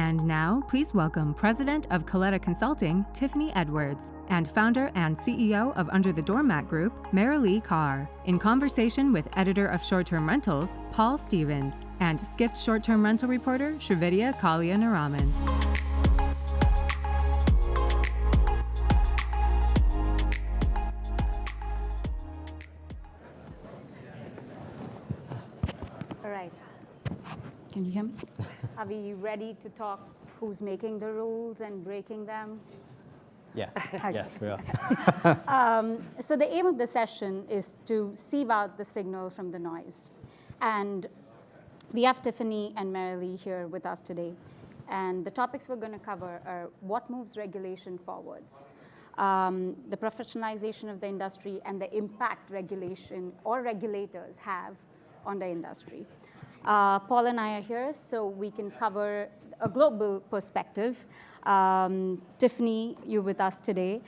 And now, please welcome President of Coletta Consulting, Tiffany Edwards, and founder and CEO of UnderTheDoormat Group, Merilee Karr, in conversation with editor of Short-Term Rentals, Paul Stevens, and Skift short-term rental reporter, Srividya Kalyanaraman. All right. Can you hear me? Are we ready to talk who's making the rules and breaking them? Yeah, Okay. yes, we are. So the aim of the session is to sieve out the signal from the noise. And we have Tiffany and Merilee here with us today. And the topics we're going to cover are what moves regulation forwards, the professionalization of the industry, and the impact regulation or regulators have on the industry. Paul and I are here so we can cover a global perspective. Tiffany, you're with us today.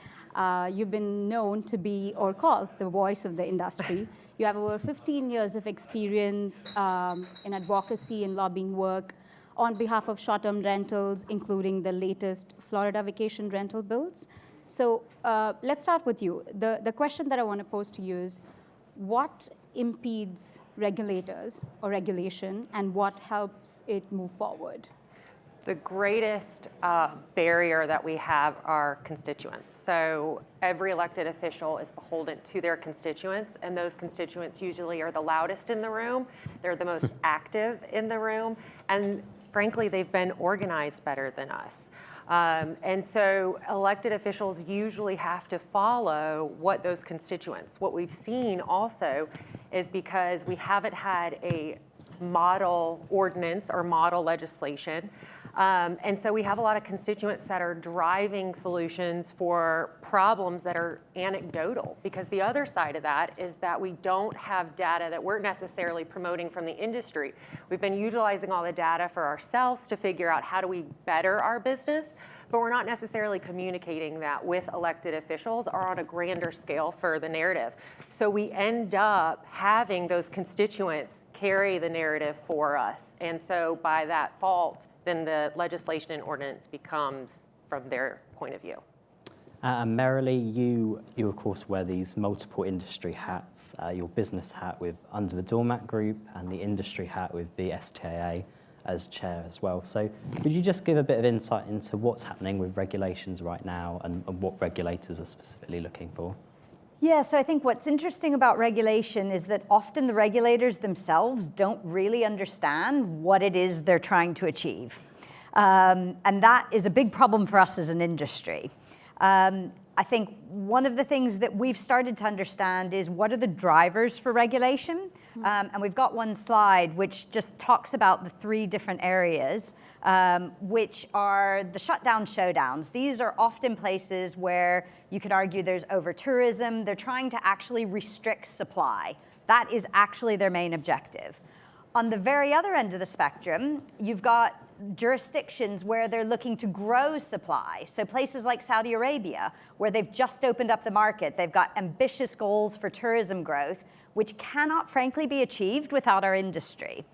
You've been known to be, or called, the voice of the industry. You have over 15 years of experience in advocacy and lobbying work on behalf of short-term rentals, including the latest Florida vacation rental bills. So let's start with you. The question that I want to pose to you is, what impedes regulators or regulation, and what helps it move forward? The greatest barrier that we have are constituents. So every elected official is beholden to their constituents, and those constituents usually are the loudest in the room. They're the most active in the room, and frankly, they've been organized better than us. And so elected officials usually have to follow what those constituents. What we've seen also is because we haven't had a model ordinance or model legislation. And so we have a lot of constituents that are driving solutions for problems that are anecdotal, because the other side of that is that we don't have data that we're necessarily promoting from the industry. We've been utilizing all the data for ourselves to figure out how do we better our business, but we're not necessarily communicating that with elected officials or on a grander scale for the narrative. So we end up having those constituents carry the narrative for us. And so by that fault, then the legislation and ordinance becomes from their point of view. Merilee, you of course wear these multiple industry hats, your business hat with UnderTheDoormat Group and the industry hat with the STAA as chair as well. So could you just give a bit of insight into what's happening with regulations right now and what regulators are specifically looking for? Yeah, so I think what's interesting about regulation is that often the regulators themselves don't really understand what it is they're trying to achieve. And that is a big problem for us as an industry. I think one of the things that we've started to understand is what are the drivers for regulation? And we've got one slide which just talks about the three different areas, which are the shutdown showdowns. These are often places where you could argue there's over-tourism. They're trying to actually restrict supply. That is actually their main objective. On the very other end of the spectrum, you've got jurisdictions where they're looking to grow supply. So places like Saudi Arabia, where they've just opened up the market. They've got ambitious goals for tourism growth, which cannot frankly be achieved without our industry.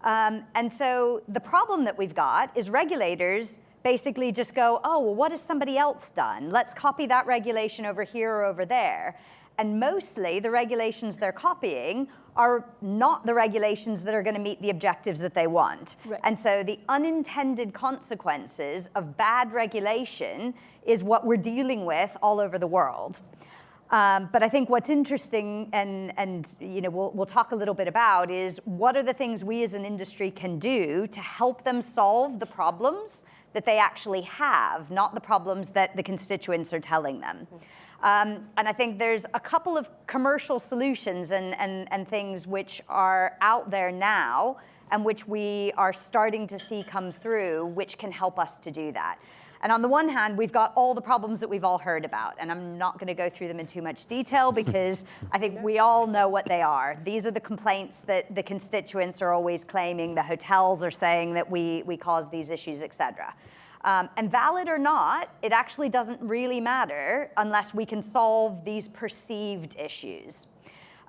And so the problem that we've got is regulators basically just go, oh, well, what has somebody else done? Let's copy that regulation over here or over there. And mostly the regulations they're copying are not the regulations that are going to meet the objectives that they want. Right. And so the unintended consequences of bad regulation is what we're dealing with all over the world. But I think what's interesting, and you know, we'll talk a little bit about, is what are the things we as an industry can do to help them solve the problems that they actually have, not the problems that the constituents are telling them. And I think there's a couple of commercial solutions and things which are out there now and which we are starting to see come through, which can help us to do that. And on the one hand, we've got all the problems that we've all heard about, and I'm not going to go through them in too much detail because I think we all know what they are. These are the complaints that the constituents are always claiming. The hotels are saying that we cause these issues, et cetera. And valid or not, it actually doesn't really matter unless we can solve these perceived issues.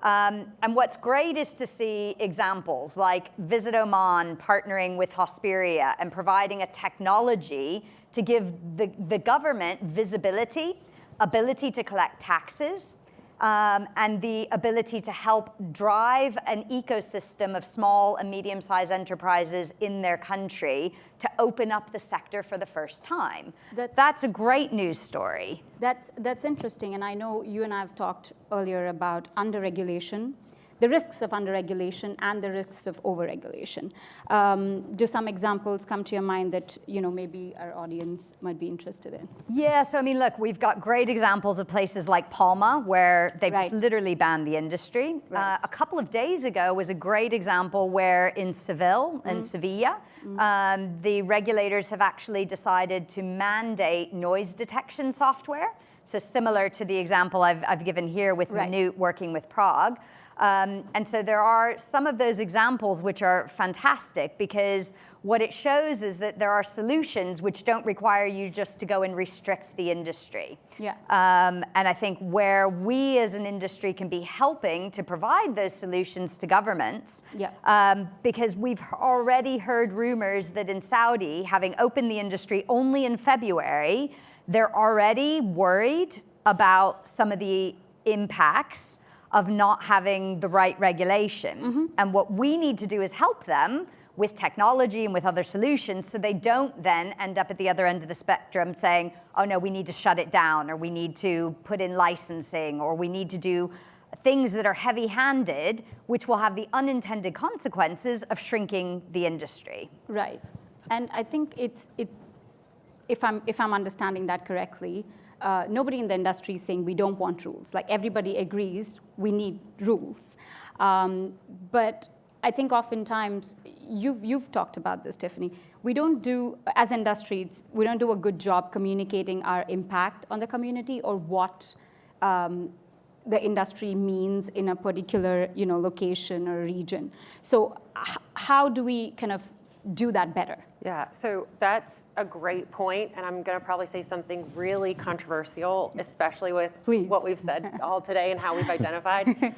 And what's great is to see examples like Visit Oman partnering with Hosperia and providing a technology to give the government visibility, ability to collect taxes, and the ability to help drive an ecosystem of small and medium-sized enterprises in their country to open up the sector for the first time. That's a great news story. That's interesting, and I know you and I have talked earlier about under-regulation, the risks of under-regulation and the risks of over-regulation. Do some examples come to your mind that maybe our audience might be interested in? Yeah, so I mean, look, we've got great examples of places like Palma, where they've just literally banned the industry. Right. A couple of days ago was a great example where in Seville, in Sevilla, the regulators have actually decided to mandate noise detection software. So similar to the example I've given here with Minute working with Prague. And so there are some of those examples which are fantastic, because what it shows is that there are solutions which don't require you just to go and restrict the industry. Yeah. And I think where we as an industry can be helping to provide those solutions to governments, because we've already heard rumors that in Saudi, having opened the industry only in February, they're already worried about some of the impacts of not having the right regulation. And what we need to do is help them with technology and with other solutions so they don't then end up at the other end of the spectrum saying, oh no, we need to shut it down, or we need to put in licensing, or we need to do things that are heavy-handed, which will have the unintended consequences of shrinking the industry. Right. And I think if I'm understanding that correctly, nobody in the industry is saying we don't want rules. Like, everybody agrees we need rules. But I think oftentimes, you've talked about this, Tiffany, we don't do, as industries, we don't do a good job communicating our impact on the community or what the industry means in a particular location or region. So how do we kind of do that better? Yeah, so that's a great point, and I'm going to probably say something really controversial, especially with what we've said all today and how we've identified.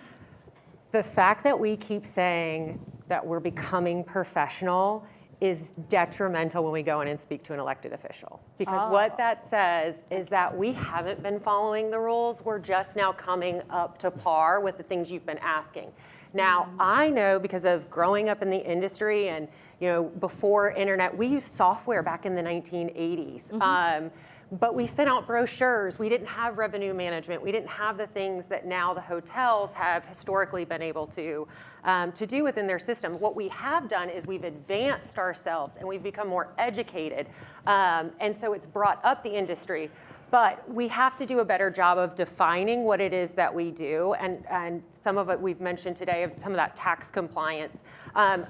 The fact that we keep saying that we're becoming professional is detrimental when we go in and speak to an elected official. Because what that says is that we haven't been following the rules. We're just now coming up to par with the things you've been asking. Now, I know because of growing up in the industry and before internet, we used software back in the 1980s. But we sent out brochures. We didn't have revenue management. We didn't have the things that now the hotels have historically been able to do within their system. What we have done is we've advanced ourselves and we've become more educated. And so it's brought up the industry. But we have to do a better job of defining what it is that we do, and some of it we've mentioned today, of some of that tax compliance.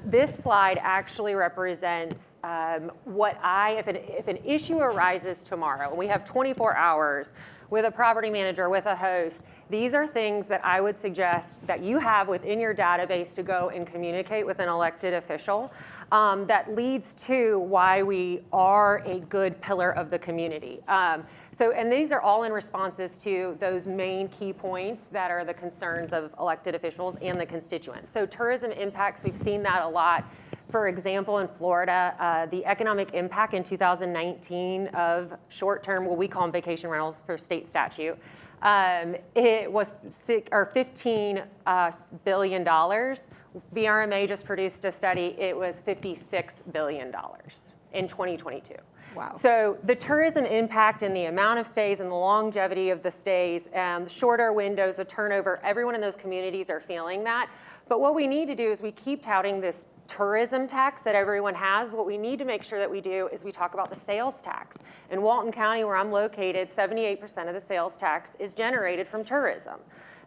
This slide actually represents if an issue arises tomorrow, and we have 24 hours with a property manager, with a host, these are things that I would suggest that you have within your database to go and communicate with an elected official. That leads to why we are a good pillar of the community. And these are all in responses to those main key points that are the concerns of elected officials and the constituents. So tourism impacts, we've seen that a lot. For example, in Florida, the economic impact in 2019 of short-term, what we call them vacation rentals for state statute, it was $15 billion. VRMA just produced a study, it was $56 billion in 2022. Wow. So the tourism impact and the amount of stays and the longevity of the stays, the shorter windows of turnover, everyone in those communities are feeling that. But what we need to do is we keep touting this tourism tax that everyone has. What we need to make sure that we do is we talk about the sales tax. In Walton County, where I'm located, 78% of the sales tax is generated from tourism.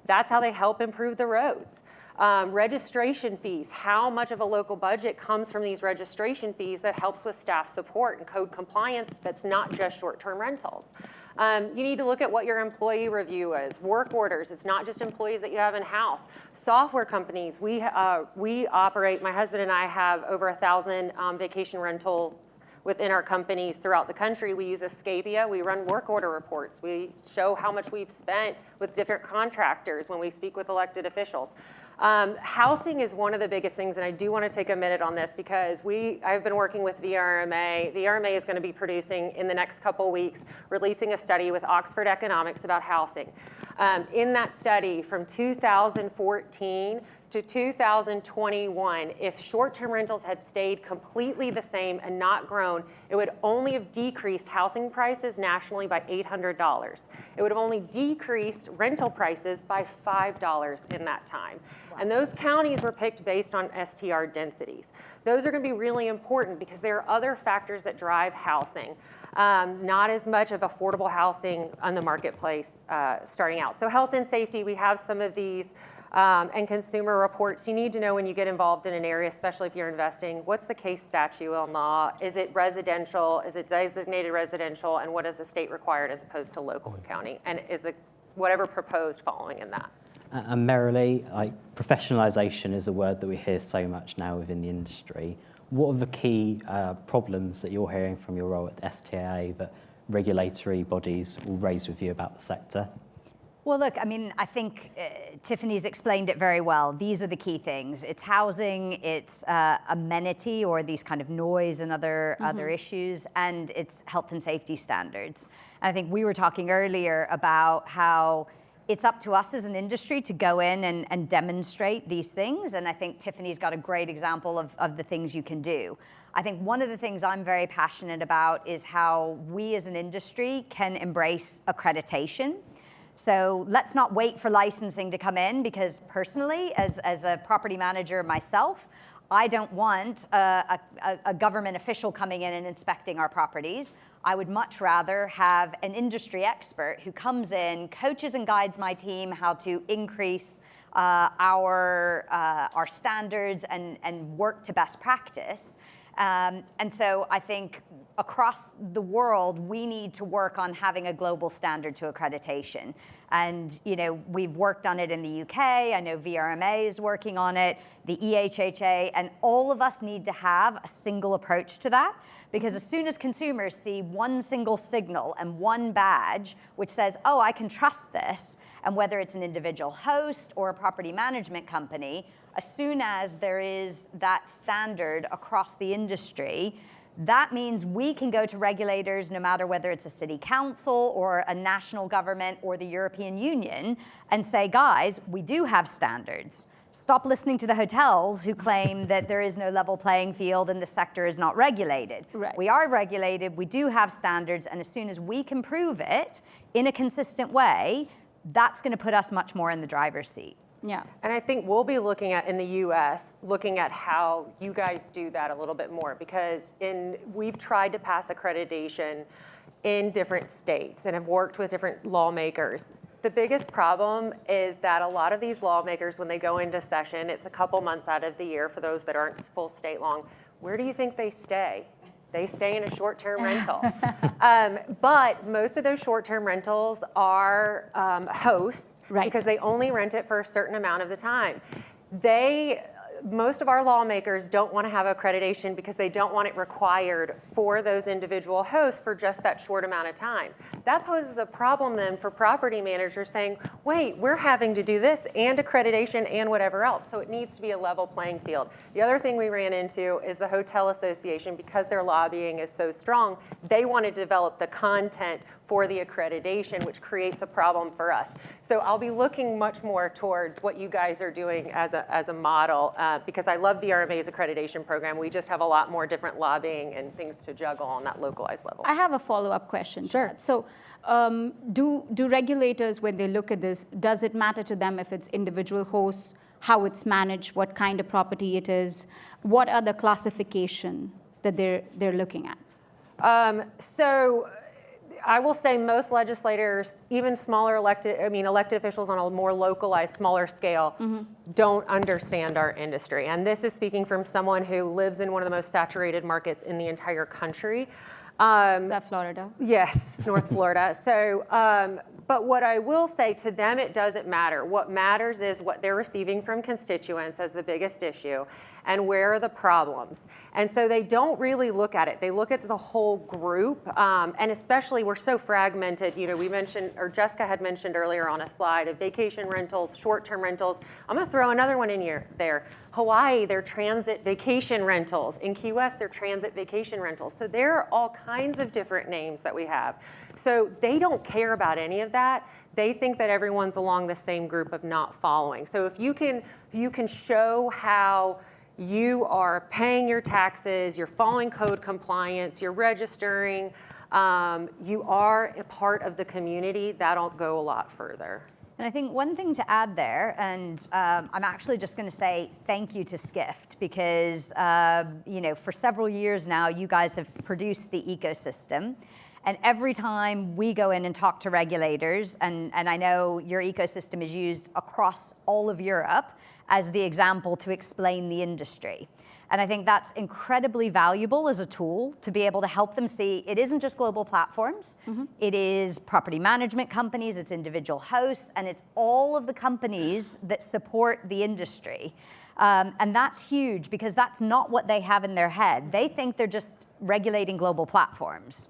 That's how they help improve the roads. Registration fees, how much of a local budget comes from these registration fees that helps with staff support and code compliance that's not just short-term rentals. You need to look at what your employee review is. Work orders, it's not just employees that you have in-house. Software companies, we operate, my husband and I have over 1,000 vacation rentals within our companies throughout the country. We use Escapia. We run work order reports. We show how much we've spent with different contractors when we speak with elected officials. Housing is one of the biggest things, and I do want to take a minute on this because I've been working with VRMA. VRMA is going to be producing in the next couple weeks, releasing a study with Oxford Economics about housing. In that study from 2014 to 2021, if short-term rentals had stayed completely the same and not grown, it would only have decreased housing prices nationally by $800. It would have only decreased rental prices by $5 in that time. Wow. And those counties were picked based on STR densities. Those are going to be really important because there are other factors that drive housing. Not as much of affordable housing on the marketplace starting out. So health and safety, we have some of these. And consumer reports, you need to know when you get involved in an area, especially if you're investing, what's the case statute on law? Is it residential? Is it designated residential? And what is the state required as opposed to local and county? And is the whatever proposed following in that? And Merilee, professionalisation is a word that we hear so much now within the industry. What are the key problems that you're hearing from your role at STAA that regulatory bodies will raise with you about the sector? Well, look, I mean, I think Tiffany's explained it very well. These are the key things. It's housing, it's amenity or these kind of noise and other issues, and it's health and safety standards. And I think we were talking earlier about how it's up to us as an industry to go in and demonstrate these things. And I think Tiffany's got a great example of the things you can do. I think one of the things I'm very passionate about is how we as an industry can embrace accreditation. So let's not wait for licensing to come in, because personally, as a property manager myself, I don't want a government official coming in and inspecting our properties. I would much rather have an industry expert who comes in, coaches and guides my team how to increase our standards and work to best practice. And so I think across the world, we need to work on having a global standard to accreditation. And we've worked on it in the UK. I know VRMA is working on it, the EHHA, and all of us need to have a single approach to that. Because as soon as consumers see one single signal and one badge, which says, oh, I can trust this, and whether it's an individual host or a property management company, as soon as there is that standard across the industry, that means we can go to regulators, no matter whether it's a city council or a national government or the European Union, and say, guys, we do have standards. Stop listening to the hotels who claim that there is no level playing field and the sector is not regulated. Right. We are regulated, we do have standards, and as soon as we can prove it in a consistent way, that's going to put us much more in the driver's seat. Yeah. And I think we'll be looking at, in the US, looking at how you guys do that a little bit more, because we've tried to pass accreditation in different states and have worked with different lawmakers. The biggest problem is that a lot of these lawmakers, when they go into session, it's a couple months out of the year for those that aren't full state long. Where do you think they stay? They stay in a short-term rental. But most of those short-term rentals are hosts, right, because they only rent it for a certain amount of the time. Most of our lawmakers don't want to have accreditation because they don't want it required for those individual hosts for just that short amount of time. That poses a problem then for property managers saying, wait, we're having to do this and accreditation and whatever else. So it needs to be a level playing field. The other thing we ran into is the Hotel Association, because their lobbying is so strong, they want to develop the content for the accreditation, which creates a problem for us. So I'll be looking much more towards what you guys are doing as a model, because I love VRMA's accreditation program. We just have a lot more different lobbying and things to juggle on that localized level. I have a follow-up question. Sure. So do regulators, when they look at this, does it matter to them if it's individual hosts, how it's managed, what kind of property it is? What are the classification that they're looking at? So I will say most legislators, even smaller elected officials on a more localized, smaller scale, don't understand our industry. And this is speaking from someone who lives in one of the most saturated markets in the entire country. Is that Florida? Yes, North Florida. So, but what I will say, to them, it doesn't matter. What matters is what they're receiving from constituents as the biggest issue. and where are the problems. And so they don't really look at it. They look at the whole group, and especially we're so fragmented. You know, we mentioned, or Jessica had mentioned earlier on a slide of vacation rentals, short-term rentals. I'm gonna throw another one in here there. Hawaii, they're transit vacation rentals. In Key West, they're transit vacation rentals. So there are all kinds of different names that we have. So they don't care about any of that. They think that everyone's along the same group of not following. So if you can show how you are paying your taxes, you're following code compliance, you're registering, you are a part of the community, that'll go a lot further. And I think one thing to add there, and I'm actually just going to say thank you to Skift, because you know, for several years now, you guys have produced the ecosystem. And every time we go in and talk to regulators, and I know your ecosystem is used across all of Europe as the example to explain the industry. And I think that's incredibly valuable as a tool to be able to help them see it isn't just global platforms, it is property management companies, it's individual hosts, and it's all of the companies that support the industry. And that's huge, because that's not what they have in their head. They think they're just regulating global platforms.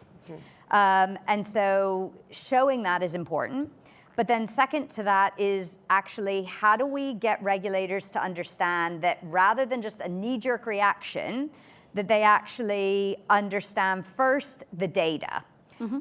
And so showing that is important. But then second to that is actually, how do we get regulators to understand that rather than just a knee-jerk reaction, that they actually understand first the data.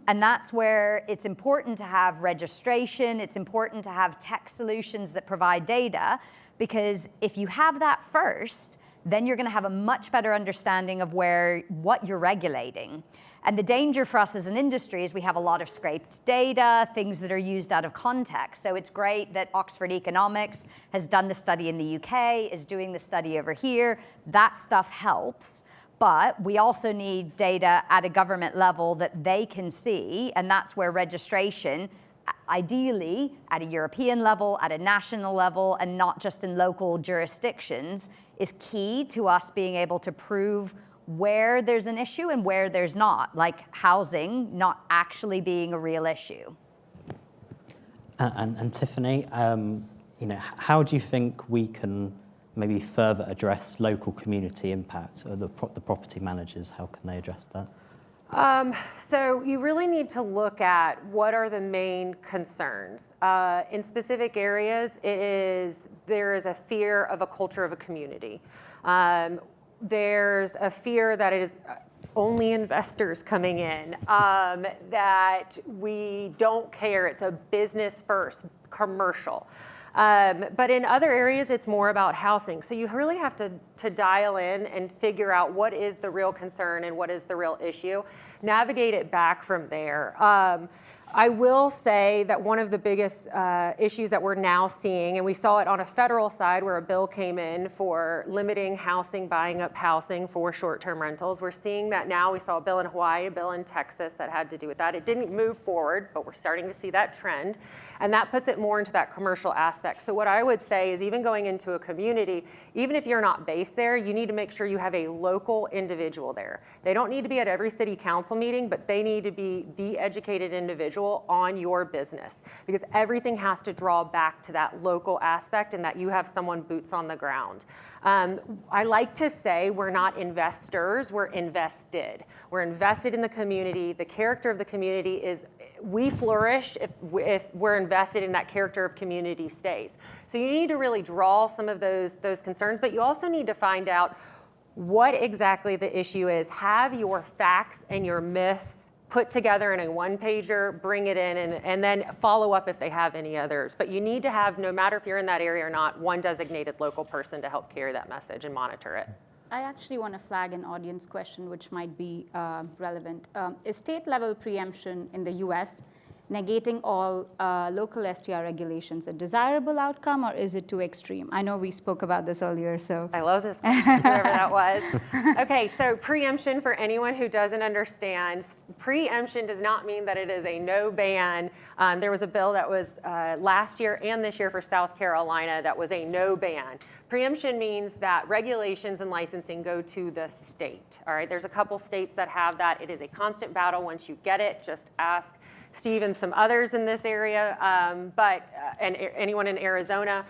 And that's where it's important to have registration, it's important to have tech solutions that provide data, because if you have that first, then you're going to have a much better understanding of what you're regulating. And the danger for us as an industry is we have a lot of scraped data, things that are used out of context. So it's great that Oxford Economics has done the study in the UK, is doing the study over here. That stuff helps. But we also need data at a government level that they can see, and that's where registration, ideally at a European level, at a national level, and not just in local jurisdictions, is key to us being able to prove where there's an issue and where there's not, like housing not actually being a real issue. And Tiffany, you know, how do you think we can maybe further address local community impact, or the property managers, how can they address that? So you really need to look at what are the main concerns. In specific areas, there is a fear of a culture of a community. There's a fear that it is only investors coming in, that we don't care, it's a business first, commercial. But in other areas, it's more about housing. So you really have to dial in and figure out what is the real concern and what is the real issue, navigate it back from there. I will say that one of the biggest issues that we're now seeing, and we saw it on a federal side where a bill came in for limiting housing, buying up housing for short-term rentals. We're seeing that now. We saw a bill in Hawaii, a bill in Texas that had to do with that. It didn't move forward, but we're starting to see that trend. And that puts it more into that commercial aspect. So what I would say is, even going into a community, even if you're not based there, you need to make sure you have a local individual there. They don't need to be at every city council meeting, but they need to be the educated individual on your business, because everything has to draw back to that local aspect and that you have someone boots on the ground. I like to say we're not investors, we're invested. We're invested in the community. The character of the community is, we flourish if we're invested in that character of community stays. So you need to really draw some of those concerns, but you also need to find out what exactly the issue is. Have your facts and your myths put together in a one-pager, bring it in, and then follow up if they have any others. But you need to have, no matter if you're in that area or not, one designated local person to help carry that message and monitor it. I actually want to flag an audience question which might be relevant. Is state-level preemption in the US negating all local STR regulations a desirable outcome, or is it too extreme? I know we spoke about this earlier, so. I love this question, whoever that was. Okay, so preemption, for anyone who doesn't understand, preemption does not mean that it is a no ban. There was a bill that was last year and this year for South Carolina that was a no ban. Preemption means that regulations and licensing go to the state, all right? There's a couple states that have that. It is a constant battle. Once you get it, just ask Steve and some others in this area, and anyone in Arizona.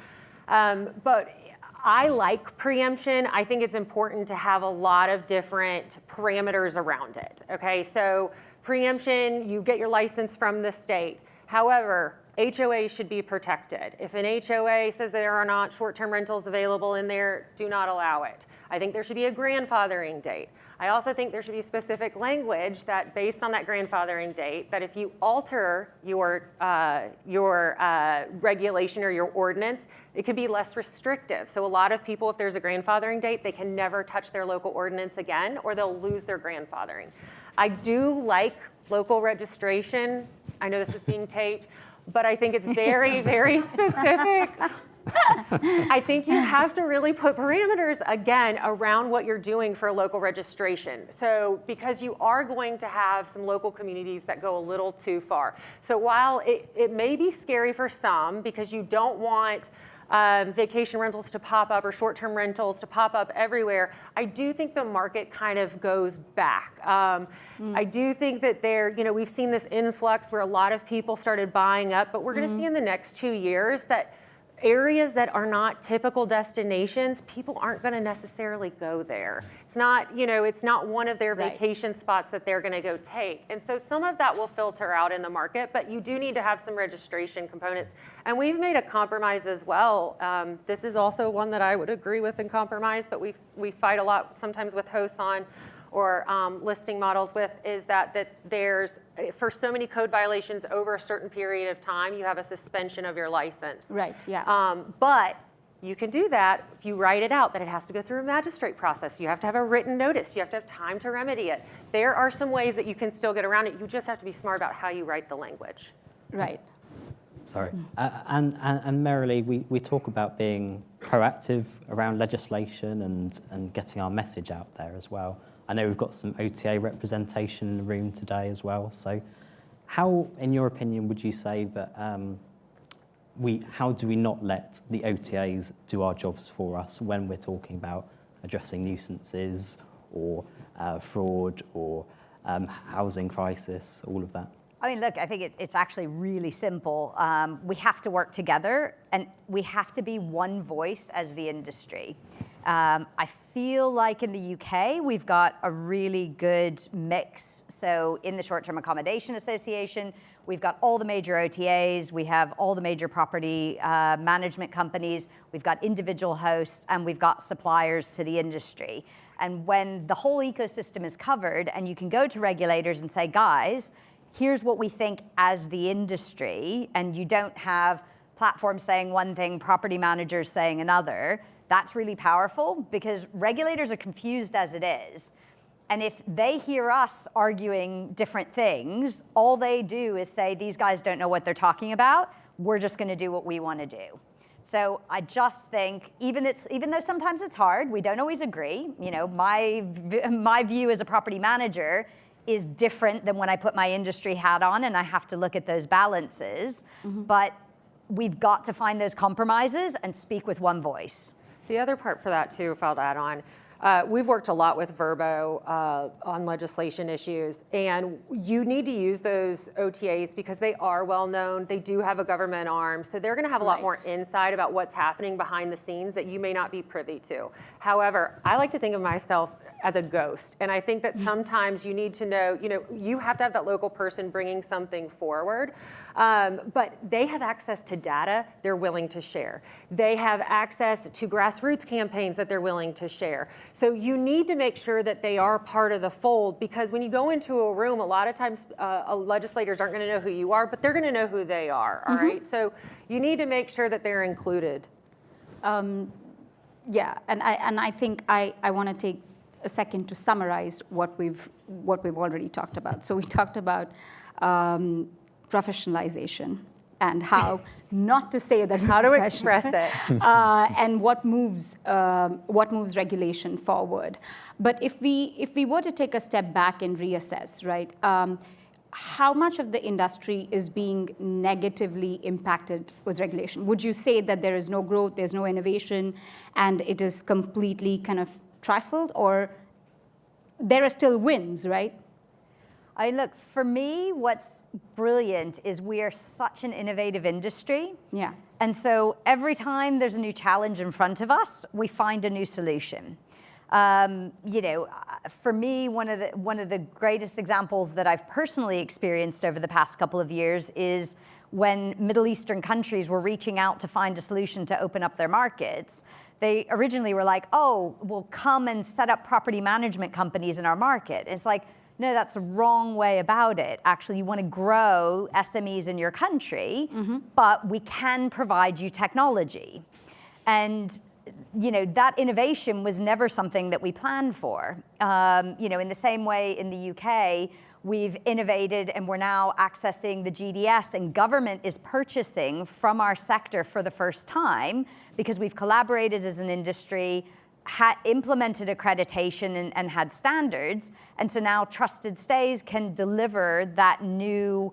But I like preemption. I think it's important to have a lot of different parameters around it, okay? So preemption, you get your license from the state. However, HOA should be protected. If an HOA says there are not short-term rentals available in there, do not allow it. I think there should be a grandfathering date. I also think there should be specific language that, based on that grandfathering date, that if you alter your regulation or your ordinance, it could be less restrictive. So a lot of people, if there's a grandfathering date, they can never touch their local ordinance again, or they'll lose their grandfathering. I do like local registration. I know this is being taped, but I think it's very, very specific. I think you have to really put parameters, again, around what you're doing for local registration. So because you are going to have some local communities that go a little too far. So while it may be scary for some, because you don't want vacation rentals to pop up or short-term rentals to pop up everywhere, I do think the market kind of goes back. I do think that we've seen this influx where a lot of people started buying up, but we're going to see in the next 2 years that areas that are not typical destinations, people aren't going to necessarily go there. It's not, it's not one of their vacation spots that they're going to go take. And so some of that will filter out in the market, but you do need to have some registration components. And we've made a compromise as well. This is also one that I would agree with in compromise, but we fight a lot sometimes with hosts on, or listing models with, is that there's, for so many code violations over a certain period of time, you have a suspension of your license. Right, yeah. But you can do that if you write it out, that it has to go through a magistrate process. You have to have a written notice. You have to have time to remedy it. There are some ways that you can still get around it. You just have to be smart about how you write the language. Right. Sorry. And Merilee, we talk about being proactive around legislation and getting our message out there as well. I know we've got some OTA representation in the room today as well. So how, in your opinion, would you say that how do we not let the OTAs do our jobs for us when we're talking about addressing nuisances or fraud or housing crisis, all of that? I mean, look, I think it's actually really simple. We have to work together, and we have to be one voice as the industry. I feel like in the UK, we've got a really good mix. So in the Short-Term Accommodation Association, we've got all the major OTAs, we have all the major property management companies, we've got individual hosts, and we've got suppliers to the industry. And when the whole ecosystem is covered, and you can go to regulators and say, guys, here's what we think as the industry, and you don't have platforms saying one thing, property managers saying another, that's really powerful, because regulators are confused as it is. And if they hear us arguing different things, all they do is say, these guys don't know what they're talking about, we're just gonna do what we wanna do. So I just think, even though sometimes it's hard, we don't always agree, my view as a property manager is different than when I put my industry hat on and I have to look at those balances, but we've got to find those compromises and speak with one voice. The other part for that too, if I'll add on, we've worked a lot with Verbo on legislation issues, and you need to use those OTAs because they are well known. They do have a government arm, so they're going to have a lot more insight about what's happening behind the scenes that you may not be privy to. However, I like to think of myself as a ghost, and I think that sometimes you need to know, you have to have that local person bringing something forward, but they have access to data they're willing to share. They have access to grassroots campaigns that they're willing to share. So you need to make sure that they are part of the fold, because when you go into a room, a lot of times legislators aren't going to know who you are, but they're going to know who they are, all right? So you need to make sure that they're included. Yeah, and I think I want to take a second to summarize what we've already talked about. So we talked about professionalization and how not to say that. How to express it. And what moves regulation forward. But if we were to take a step back and reassess, right? How much of the industry is being negatively impacted with regulation? Would you say that there is no growth, there's no innovation, and it is completely kind of trifled, or there are still wins, right? Look, for me, what's brilliant is we are such an innovative industry. Yeah. And so every time there's a new challenge in front of us, we find a new solution. For me, one of the greatest examples that I've personally experienced over the past couple of years is when Middle Eastern countries were reaching out to find a solution to open up their markets. They originally were like, oh, we'll come and set up property management companies in our market. It's like, no, that's the wrong way about it. Actually, you want to grow SMEs in your country, but we can provide you technology. And that innovation was never something that we planned for. In the same way in the UK, we've innovated and we're now accessing the GDS, and government is purchasing from our sector for the first time because we've collaborated as an industry, implemented accreditation and had standards, and so now Trusted Stays can deliver that new,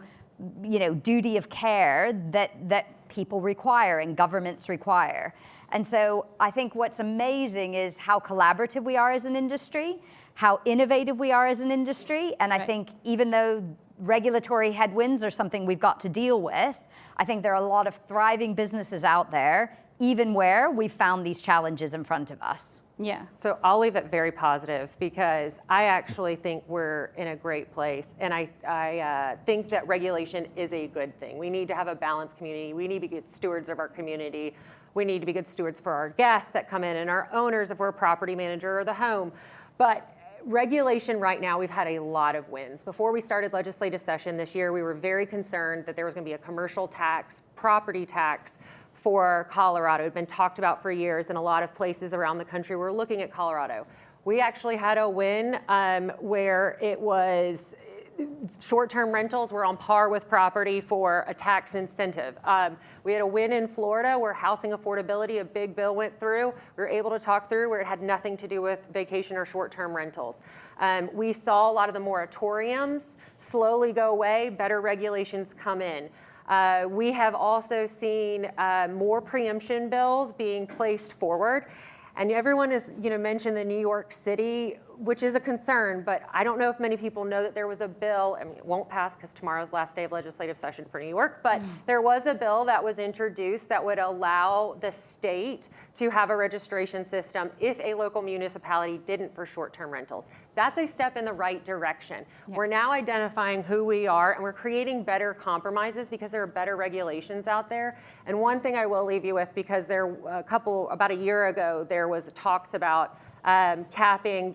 duty of care that people require and governments require. And so I think what's amazing is how collaborative we are as an industry, how innovative we are as an industry, and I think even though regulatory headwinds are something we've got to deal with, I think there are a lot of thriving businesses out there, even where we've found these challenges in front of us. Yeah. So I'll leave it very positive because I actually think we're in a great place. And I think that regulation is a good thing. We need to have a balanced community. We need to be good stewards of our community. We need to be good stewards for our guests that come in and our owners if we're a property manager or the home. But regulation right now, we've had a lot of wins. Before we started legislative session this year, we were very concerned that there was going to be a commercial tax, property tax for Colorado. It had been talked about for years, and a lot of places around the country were looking at Colorado. We actually had a win where it was short-term rentals were on par with property for a tax incentive. We had a win in Florida where housing affordability, a big bill went through. We were able to talk through where it had nothing to do with vacation or short-term rentals. We saw a lot of the moratoriums slowly go away, better regulations come in. We have also seen more preemption bills being placed forward. And everyone has mentioned the New York City, which is a concern, but I don't know if many people know that there was a bill, I mean, it won't pass because tomorrow's last day of legislative session for New York, but there was a bill that was introduced that would allow the state to have a registration system if a local municipality didn't for short-term rentals. That's a step in the right direction. Yeah. We're now identifying who we are, and we're creating better compromises because there are better regulations out there. And one thing I will leave you with, because about a year ago, there was talks about capping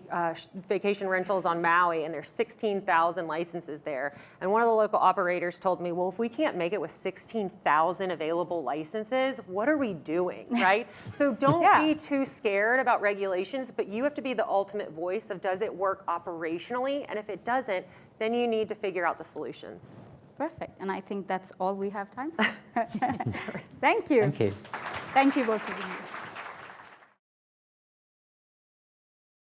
vacation rentals on Maui, and there's 16,000 licenses there. And one of the local operators told me, well, if we can't make it with 16,000 available licenses, what are we doing, right? So don't be too scared about regulations, but you have to be the ultimate voice of does it work operationally? And if it doesn't, then you need to figure out the solutions. Perfect. And I think that's all we have time for. Thank you. Thank you. Thank you both of you.